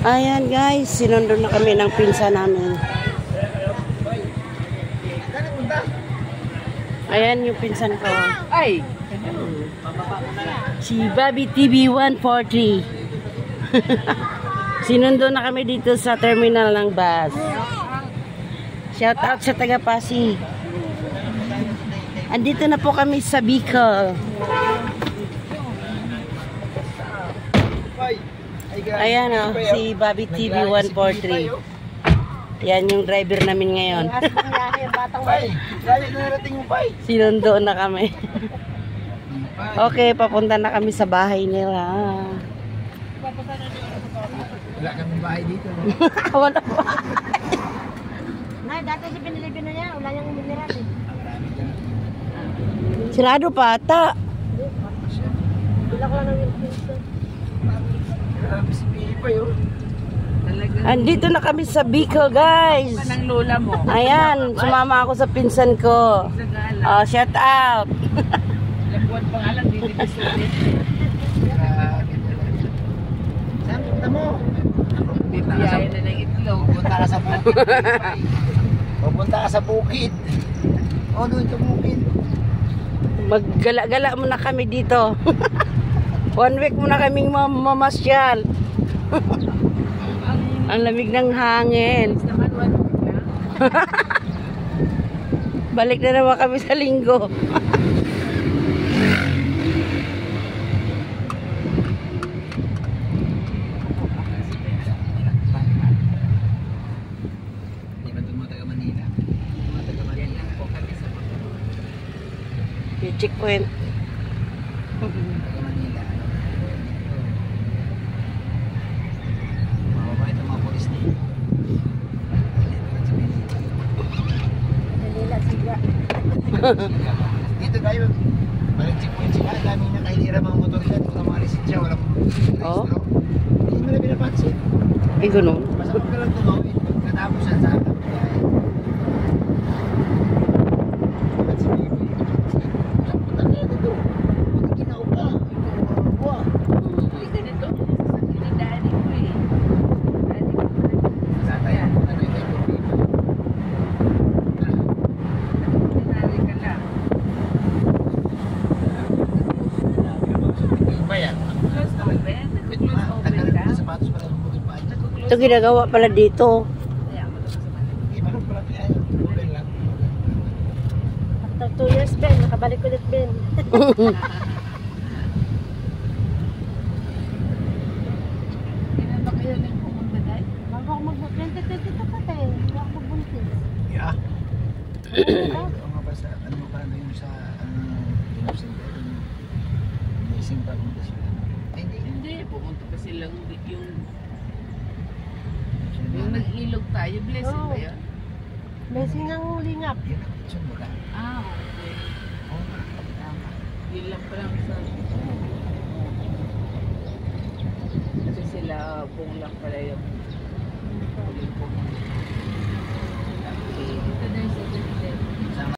Ayan guys, sinundo na kami ng pinsa namin. Ayan yung pinsan ko. Ay! Si Bobby TV 143. Sinundo na kami dito sa terminal ng bus. Shout out sa taga Pasig. Andito na po kami sa Bicol. Ayan o, si Bobby TV 143. Yan yung driver namin ngayon. Sinundo na kami. Okay, papunta na kami sa bahay nila. Wala kami bahay dito. Wala bahay. Nay, dati si pinilipin na niya, wala niyang mineral eh. Sirado pa ata. Bila ko lang ng pinto. Andito na kami sa Bicol, guys. Ng lola mo. Ayan, sumama ako sa pinsan ko. Oh, shout out. Labuan pangalan, dito sulit. Saan punta mo? Biyahe na ng itlog. Pupunta ka sa bukid. Pupunta ka sa bukid. O, doon sa bukid. Maggala-gala muna kami dito. 1 week muna kaming mamasyal. Ang lamig ng hangin. Balik na naman kami sa linggo. Yung checkpoint. Dito tayo. Walang checkpoint sila. Daming nakahilira mga motoridad. Kung mga lisensya, walang Oh. hindi mo na pinapansin. Ay, ganun. Basta kung ka lang tumawid. Natapos siya sa akin. Ito ginagawa pala dito. After 2 years, Ben, nakabalik ulit, Ben. Ilan ba kayo nang pumunta dahil? Bago ako mag-2022 pa tayo. Bago ako magbuntis. Yeah. Diba? Ano ba sa ano ba na yung sa yung pa kung sila. Hindi. Hindi, pumunta pa silang yung nag-ilog tayo. Blessing Oo. ba yan? Blessing ang lingap. Sumula. Ah, okay. Tama. Yun lang pa lang sa... Kasi sila pong lang pala yung huling pumunta.